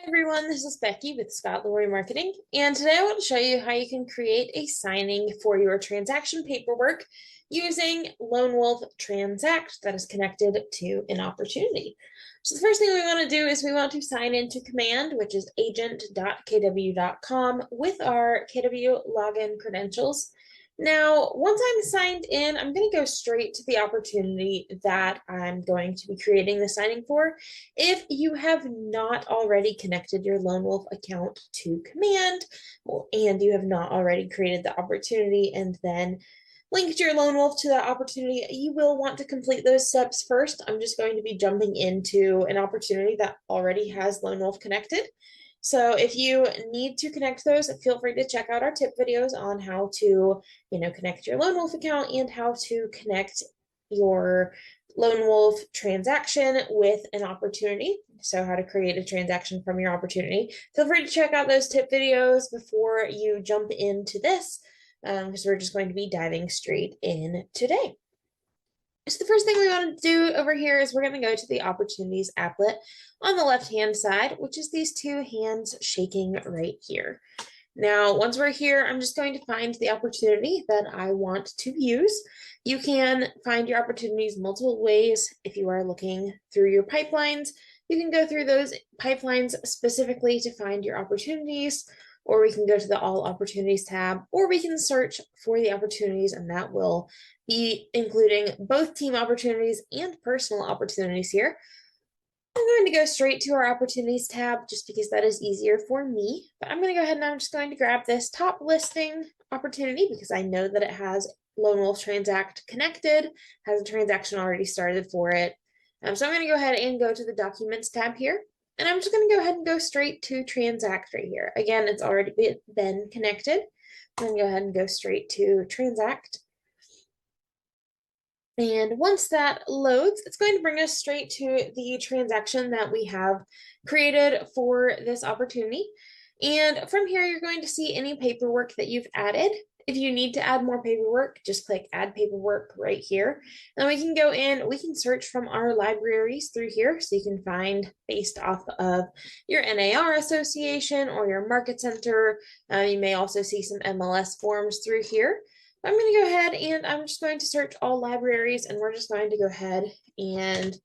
Hi everyone, this is Becky with Scott Lowry Marketing, and today I want to show you how you can create a signing for your transaction paperwork using Lone Wolf Transact that is connected to an opportunity. So the first thing we want to do is we want to sign into command, which is agent.kw.com with our KW login credentials. Now, once I'm signed in, I'm going to go straight to the opportunity that I'm going to be creating the signing for. If you have not already connected your Lone Wolf account to command, and you have not already created the opportunity and then linked your Lone Wolf to that opportunity, you will want to complete those steps first. I'm just going to be jumping into an opportunity that already has Lone Wolf connected. So if you need to connect those, feel free to check out our tip videos on how to, connect your Lone Wolf account and how to connect your Lone Wolf transaction with an opportunity. So how to create a transaction from your opportunity. Feel free to check out those tip videos before you jump into this, because we're just going to be diving straight in today. So the first thing we want to do over here is we're going to go to the opportunities applet on the left-hand side, which is these two hands shaking right here. Now, once we're here, I'm just going to find the opportunity that I want to use. You can find your opportunities multiple ways. If you are looking through your pipelines, you can go through those pipelines specifically to find your opportunities, or we can go to the All Opportunities tab, or we can search for the opportunities, and that will be including both team opportunities and personal opportunities here. I'm going to go straight to our opportunities tab just because that is easier for me. But I'm going to go ahead and I'm just going to grab this top listing opportunity because I know that it has Lone Wolf Transact connected, has a transaction already started for it. So I'm going to go ahead and go to the Documents tab here. And I'm just going to go ahead and go straight to Transact right here. Again, it's already been connected. I'm going to go ahead and go straight to Transact. And once that loads, it's going to bring us straight to the transaction that we have created for this opportunity. And from here, you're going to see any paperwork that you've added. If you need to add more paperwork, just click add paperwork right here. And we can go in, we can search from our libraries through here. So you can find based off of your NAR association or your market center. You may also see some MLS forms through here. I'm going to go ahead and I'm just going to search all libraries, and we're just going to go ahead and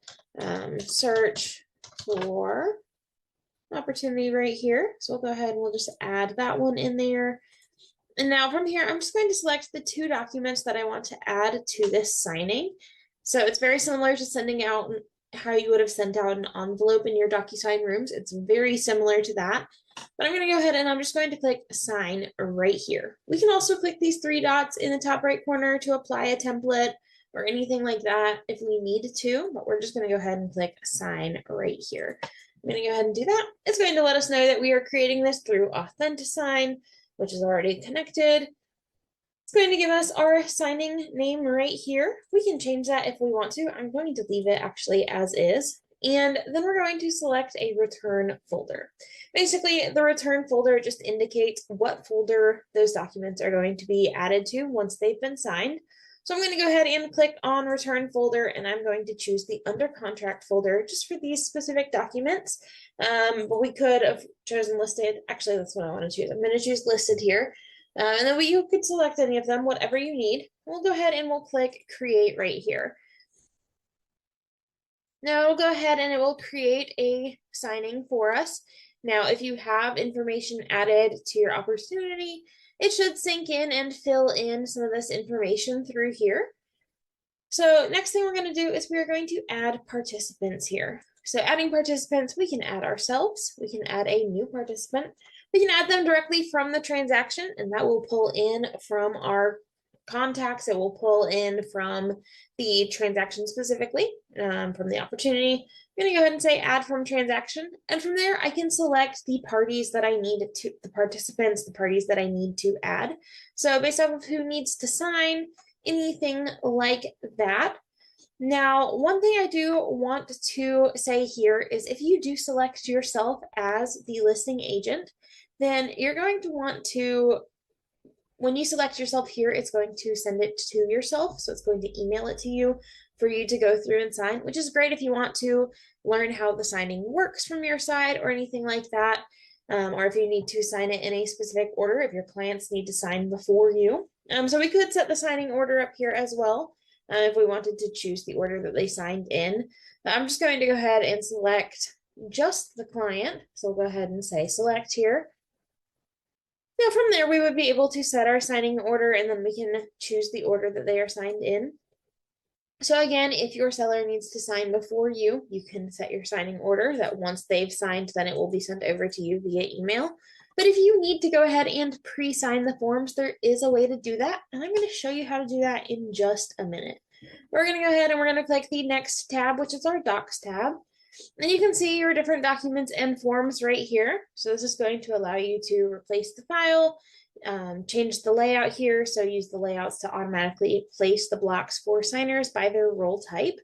search for opportunity right here. So we'll go ahead and we'll just add that one in there. And now from here, I'm just going to select the two documents that I want to add to this signing. So it's very similar to sending out how you would have sent out an envelope in your DocuSign rooms. It's very similar to that. But I'm going to go ahead and I'm just going to click sign right here. We can also click these three dots in the top right corner to apply a template or anything like that if we need to, but we're just going to go ahead and click sign right here. I'm going to go ahead and do that. It's going to let us know that we are creating this through Authentisign, which is already connected. It's going to give us our signing name right here. We can change that if we want to. I'm going to leave it actually as is. And then we're going to select a return folder. Basically, the return folder just indicates what folder those documents are going to be added to once they've been signed. So I'm going to go ahead and click on return folder, and I'm going to choose the under contract folder just for these specific documents. But we could have chosen listed. Actually, that's what I want to choose. I'm going to choose listed here. And then you could select any of them, whatever you need. We'll go ahead and we'll click create right here. Now it'll go ahead and it will create a signing for us. Now, if you have information added to your opportunity, it should sink in and fill in some of this information through here. So next thing we're going to do is we are going to add participants here. So adding participants, we can add ourselves. We can add a new participant. We can add them directly from the transaction, and that will pull in from our contacts. It will pull in from the transaction specifically, from the opportunity. I'm going to go ahead and say add from transaction. And from there, I can select the parties that I need to, the participants, the parties that I need to add. So based off of who needs to sign, anything like that. Now, one thing I do want to say here is if you do select yourself as the listing agent, then you're going to want to when you select yourself here, it's going to send it to yourself. So it's going to email it to you for you to go through and sign, which is great if you want to learn how the signing works from your side or anything like that. Or if you need to sign it in a specific order, if your clients need to sign before you. So we could set the signing order up here as well, if we wanted to choose the order that they signed in. But I'm just going to go ahead and select just the client. So we'll go ahead and say select here. Now from there, we would be able to set our signing order, and then we can choose the order that they are signed in. So again, if your seller needs to sign before you, you can set your signing order that once they've signed, then it will be sent over to you via email. But if you need to go ahead and pre-sign the forms, there is a way to do that. And I'm going to show you how to do that in just a minute. We're going to go ahead and we're going to click the next tab, which is our Docs tab. And you can see your different documents and forms right here. So this is going to allow you to replace the file, change the layout here. So use the layouts to automatically place the blocks for signers by their role type.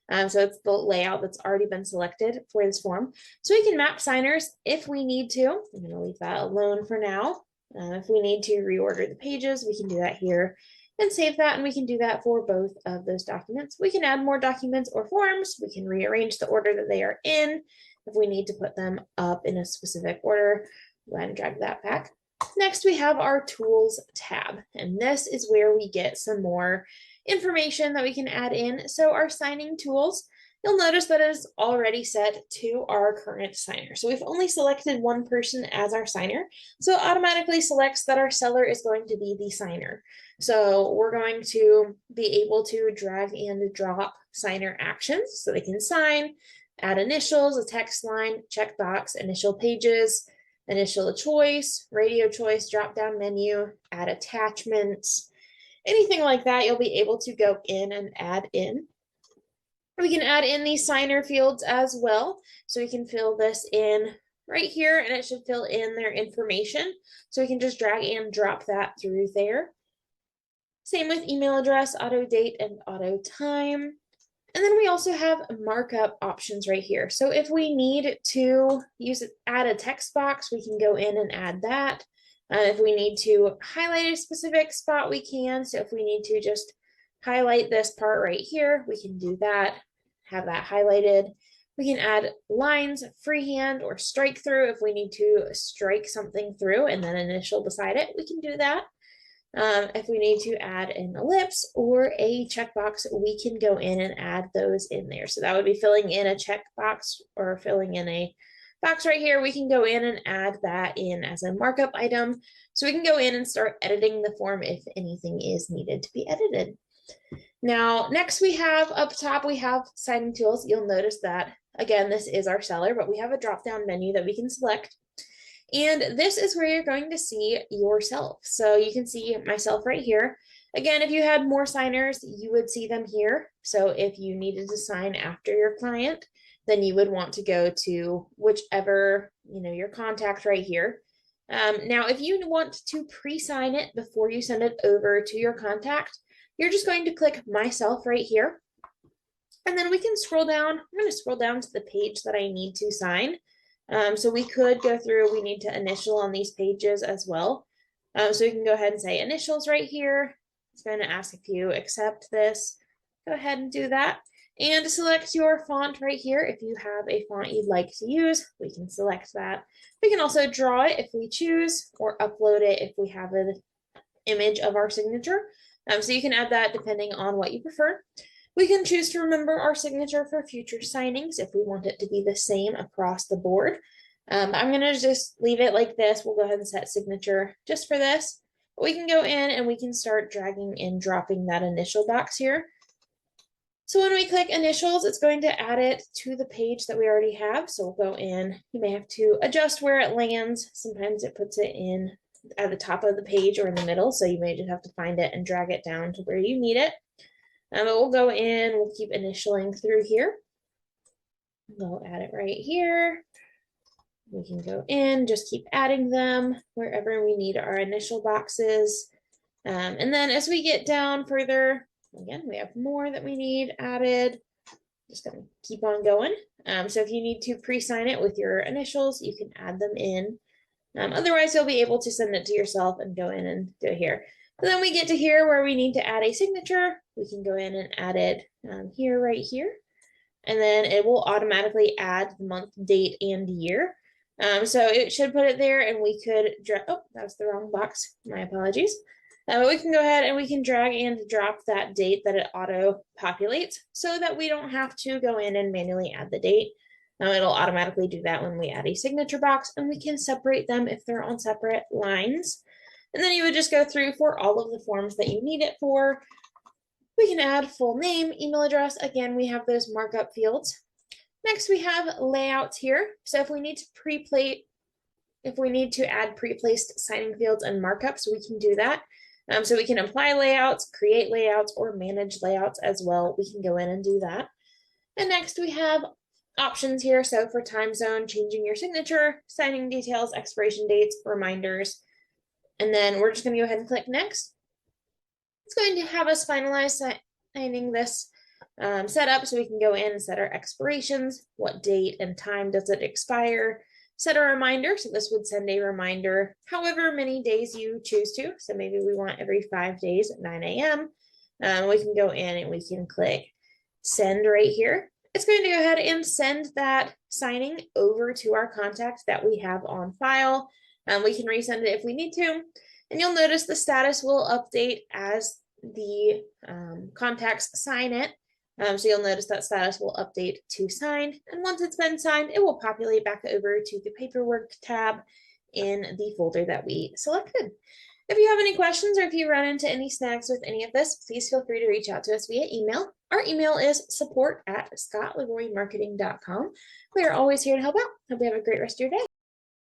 So it's the layout that's already been selected for this form. So we can map signers if we need to. I'm going to leave that alone for now. If we need to reorder the pages, we can do that here and save that, and we can do that for both of those documents. We can add more documents or forms. We can rearrange the order that they are in if we need to put them up in a specific order. Go ahead and drag that back. Next, we have our Tools tab, and this is where we get some more information that we can add in. So our signing tools, you'll notice that it is already set to our current signer. So we've only selected one person as our signer. So it automatically selects that our seller is going to be the signer. So we're going to be able to drag and drop signer actions so they can sign, add initials, a text line, checkbox, initial pages, initial choice, radio choice, drop-down menu, add attachments, anything like that. You'll be able to go in and add in. We can add in these signer fields as well. So we can fill this in right here, and it should fill in their information. So we can just drag and drop that through there. Same with email address, auto date, and auto time. And then we also have markup options right here. So if we need to add a text box, we can go in and add that. If we need to highlight a specific spot, we can. So if we need to just highlight this part right here, we can do that, have that highlighted. We can add lines freehand or strike through. If we need to strike something through and then initial beside it, we can do that. If we need to add an ellipse or a checkbox, we can go in and add those in there. So that would be filling in a checkbox or filling in a box right here. We can go in and add that in as a markup item. So we can go in and start editing the form if anything is needed to be edited. Now, next we have up top, we have signing tools. You'll notice that, again, this is our seller, but we have a drop-down menu that we can select. And this is where you're going to see yourself. So you can see myself right here. Again, if you had more signers, you would see them here. So if you needed to sign after your client, then you would want to go to whichever, your contact right here. Now, if you want to pre-sign it before you send it over to your contact, you're just going to click myself right here. And then we can scroll down. I'm going to scroll down to the page that I need to sign. So we could go through, we need to initial on these pages as well. So we can go ahead and say initials right here. It's going to ask if you accept this. Go ahead and do that. And select your font right here. If you have a font you'd like to use, we can select that. We can also draw it if we choose, or upload it if we have an image of our signature. So you can add that depending on what you prefer. We can choose to remember our signature for future signings if we want it to be the same across the board. I'm going to just leave it like this. We'll go ahead and set signature just for this. But we can go in and we can start dragging and dropping that initial box here. So when we click initials, it's going to add it to the page that we already have. So we'll go in. You may have to adjust where it lands. Sometimes it puts it in at the top of the page or in the middle. So you may just have to find it and drag it down to where you need it. But we'll go in, we'll keep initialing through here. We'll add it right here. We can go in, just keep adding them wherever we need our initial boxes. And then as we get down further, again, we have more that we need added. Just gonna keep on going. So if you need to pre-sign it with your initials, you can add them in. Otherwise, you'll be able to send it to yourself and go in and do it here. But then we get to here where we need to add a signature. We can go in and add it here, right here. And then it will automatically add the month, date, and year. So it should put it there, and we could drag, oh, that was the wrong box. My apologies. But we can go ahead and we can drag and drop that date that it auto populates so that we don't have to go in and manually add the date. It'll automatically do that when we add a signature box, and we can separate them if they're on separate lines. And then you would just go through for all of the forms that you need it for. We can add full name, email address. Again, we have those markup fields. Next, we have layouts here. So if we need to add pre-placed signing fields and markups, we can do that. So we can apply layouts, create layouts, or manage layouts as well. We can go in and do that. And next we have options here. So for time zone, changing your signature, signing details, expiration dates, reminders. And then we're just going to go ahead and click next. It's going to have us finalize signing this setup so we can go in and set our expirations. What date and time does it expire? Set a reminder. So this would send a reminder however many days you choose to. So maybe we want every 5 days at 9 a.m. We can go in and we can click send right here. It's going to go ahead and send that signing over to our contact that we have on file. We can resend it if we need to. And you'll notice the status will update as the contacts sign it. So you'll notice that status will update to signed. And once it's been signed, it will populate back over to the paperwork tab in the folder that we selected. If you have any questions or if you run into any snags with any of this, please feel free to reach out to us via email. Our email is support@scottleroymarketing.com. We are always here to help out. Hope you have a great rest of your day.